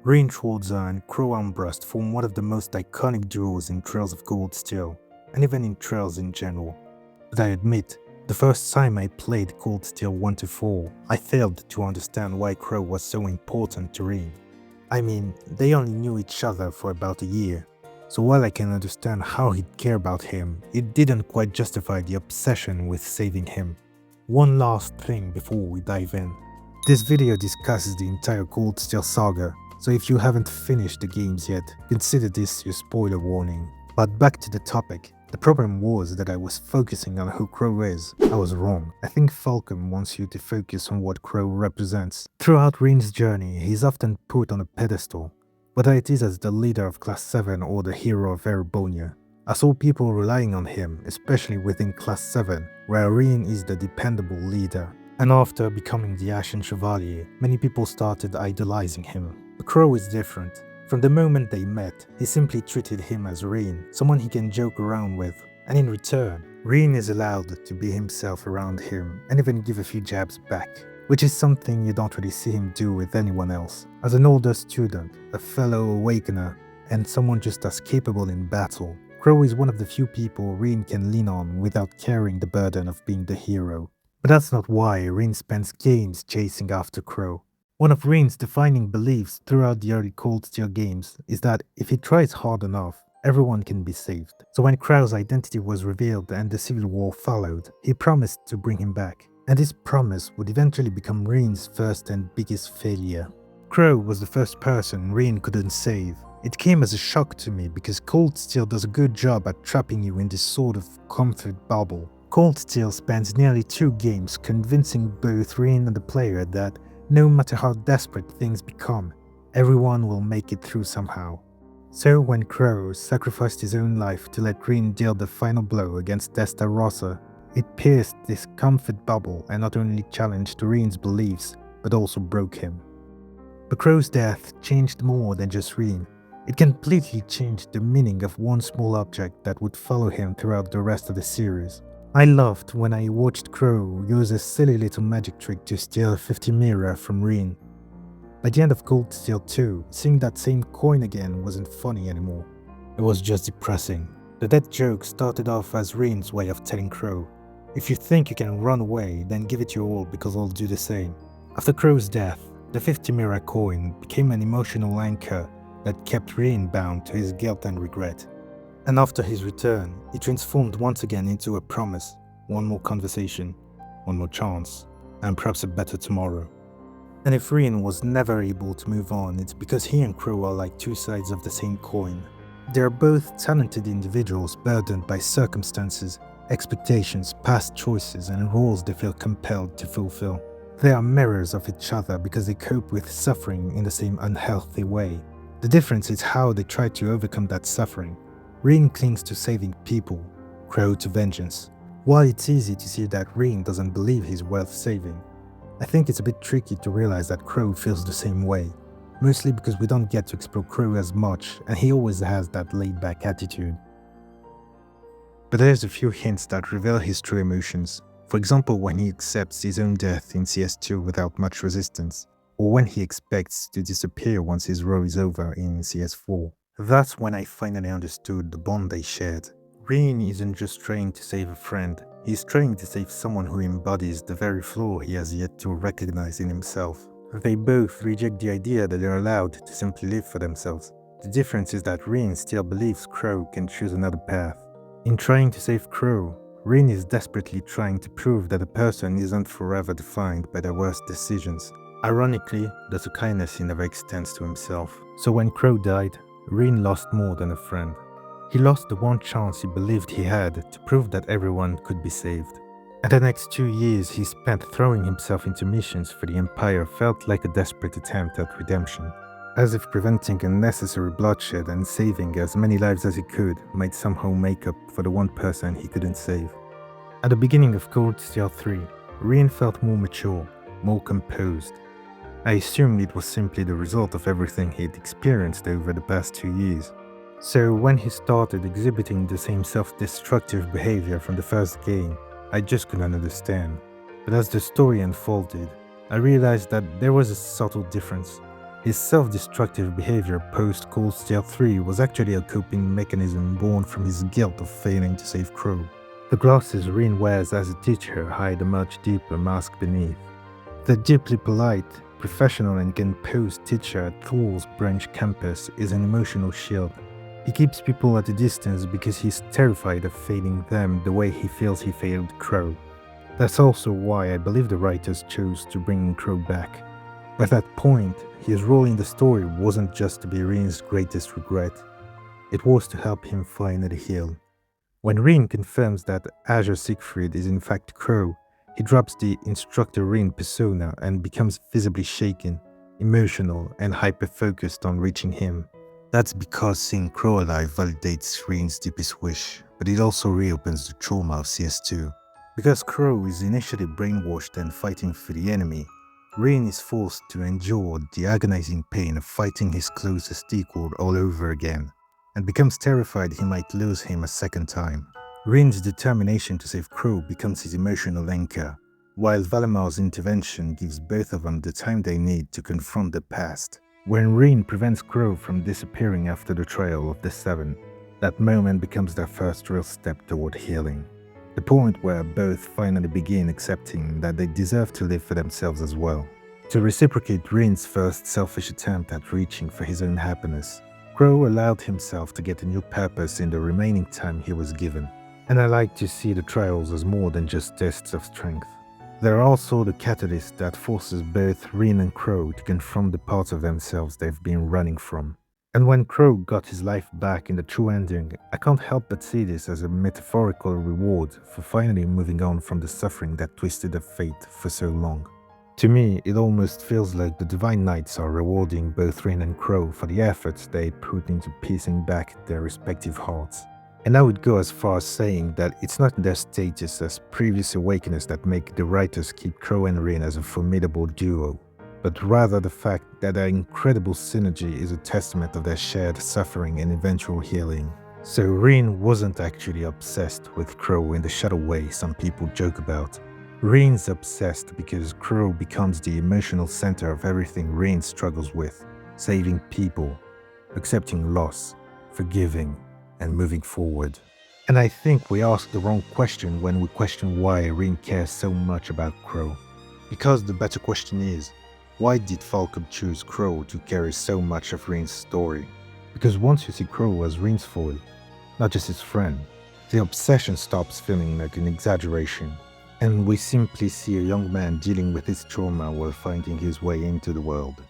Rean and Crow Armbrust form one of the most iconic duos in Trails of Cold Steel, and even in Trails in general. But I admit, the first time I played Cold Steel 1 to 4, I failed to understand why Crow was so important to Rean. I mean, they only knew each other for about a year, so while I can understand how he'd care about him, it didn't quite justify the obsession with saving him. One last thing before we dive in. This video discusses the entire Cold Steel saga, so if you haven't finished the games yet, consider this your spoiler warning. But back to the topic. The problem was that I was focusing on who Crow is. I was wrong. I think Falcom wants you to focus on what Crow represents. Throughout Rean's journey, he's often put on a pedestal, whether it is as the leader of Class 7 or the hero of Erebonia. I saw people relying on him, especially within Class 7, where Rean is the dependable leader. And after becoming the Ashen Chevalier, many people started idolizing him. But Crow is different. From the moment they met, he simply treated him as Rean, someone he can joke around with. And in return, Rean is allowed to be himself around him and even give a few jabs back, which is something you don't really see him do with anyone else. As an older student, a fellow awakener, and someone just as capable in battle, Crow is one of the few people Rean can lean on without carrying the burden of being the hero. But that's not why Rean spends games chasing after Crow. One of Rean's defining beliefs throughout the early Cold Steel games is that if he tries hard enough, everyone can be saved. So when Crow's identity was revealed and the Civil War followed, he promised to bring him back. And this promise would eventually become Rean's first and biggest failure. Crow was the first person Rean couldn't save. It came as a shock to me because Cold Steel does a good job at trapping you in this sort of comfort bubble. Cold Steel spends nearly 2 games convincing both Rean and the player that no matter how desperate things become, everyone will make it through somehow. So when Crow sacrificed his own life to let Rean deal the final blow against Testarossa, it pierced this comfort bubble and not only challenged Rean's beliefs, but also broke him. But Crow's death changed more than just Rean. It completely changed the meaning of one small object that would follow him throughout the rest of the series. I loved when I watched Crow use a silly little magic trick to steal a 50 mirror from Rean. By the end of Cold Steel 2, seeing that same coin again wasn't funny anymore. It was just depressing. The dead joke started off as Rean's way of telling Crow, if you think you can run away, then give it your all because I'll do the same. After Crow's death, the 50 mirror coin became an emotional anchor that kept Rean bound to his guilt and regret. And after his return, it transformed once again into a promise, one more conversation, one more chance, and perhaps a better tomorrow. And if Rean was never able to move on, it's because he and Crow are like 2 sides of the same coin. They are both talented individuals burdened by circumstances, expectations, past choices, and roles they feel compelled to fulfill. They are mirrors of each other because they cope with suffering in the same unhealthy way. The difference is how they try to overcome that suffering. Rean clings to saving people, Crow to vengeance. While it's easy to see that Rean doesn't believe he's worth saving, I think it's a bit tricky to realize that Crow feels the same way, mostly because we don't get to explore Crow as much and he always has that laid-back attitude. But there's a few hints that reveal his true emotions, for example when he accepts his own death in CS2 without much resistance, or when he expects to disappear once his row is over in CS4. That's when I finally understood the bond they shared. Rean isn't just trying to save a friend, he's trying to save someone who embodies the very flaw he has yet to recognize in himself. They both reject the idea that they're allowed to simply live for themselves. The difference is that Rean still believes Crow can choose another path. In trying to save Crow, Rean is desperately trying to prove that a person isn't forever defined by their worst decisions. Ironically, that's a kindness he never extends to himself. So when Crow died, Rean lost more than a friend. He lost the one chance he believed he had to prove that everyone could be saved. And the next 2 years he spent throwing himself into missions for the Empire felt like a desperate attempt at redemption, as if preventing unnecessary bloodshed and saving as many lives as he could might somehow make up for the one person he couldn't save. At the beginning of Cold Steel 3, Rean felt more mature, more composed. I assumed it was simply the result of everything he'd experienced over the past 2 years. So when he started exhibiting the same self-destructive behavior from the first game, I just couldn't understand. But as the story unfolded, I realized that there was a subtle difference. His self-destructive behavior post Cold Steel 3 was actually a coping mechanism born from his guilt of failing to save Crow. The glasses Rean wears as a teacher hide a much deeper mask beneath. The deeply polite, professional and composed teacher at Thor's branch campus is an emotional shield. He keeps people at a distance because he's terrified of failing them the way he feels he failed Crow. That's also why I believe the writers chose to bring Crow back. At that point, his role in the story wasn't just to be Rean's greatest regret. It was to help him finally heal. When Rean confirms that Azure Siegfried is in fact Crow, he drops the Instructor Rean persona and becomes visibly shaken, emotional, and hyper-focused on reaching him. That's because seeing Crow alive validates Rean's deepest wish, but it also reopens the trauma of CS2. Because Crow is initially brainwashed and fighting for the enemy, Rean is forced to endure the agonizing pain of fighting his closest equal all over again, and becomes terrified he might lose him a second time. Rean's determination to save Crow becomes his emotional anchor, while Valamar's intervention gives both of them the time they need to confront the past. When Rean prevents Crow from disappearing after the trial of the Seven, that moment becomes their first real step toward healing. The point where both finally begin accepting that they deserve to live for themselves as well. To reciprocate Rean's first selfish attempt at reaching for his own happiness, Crow allowed himself to get a new purpose in the remaining time he was given. And I like to see the trials as more than just tests of strength. They're also the catalyst that forces both Rean and Crow to confront the parts of themselves they've been running from. And when Crow got his life back in the true ending, I can't help but see this as a metaphorical reward for finally moving on from the suffering that twisted their fate for so long. To me, it almost feels like the Divine Knights are rewarding both Rean and Crow for the efforts they put into piecing back their respective hearts. And I would go as far as saying that it's not their status as previous awakeners that make the writers keep Crow and Rean as a formidable duo, but rather the fact that their incredible synergy is a testament of their shared suffering and eventual healing. So Rean wasn't actually obsessed with Crow in the shadow way some people joke about. Rean's obsessed because Crow becomes the emotional center of everything Rean struggles with, saving people, accepting loss, forgiving, and moving forward. And I think we ask the wrong question when we question why Rean cares so much about Crow. Because the better question is, why did Falcom choose Crow to carry so much of Rean's story? Because once you see Crow as Rean's foil, not just his friend, the obsession stops feeling like an exaggeration, and we simply see a young man dealing with his trauma while finding his way into the world.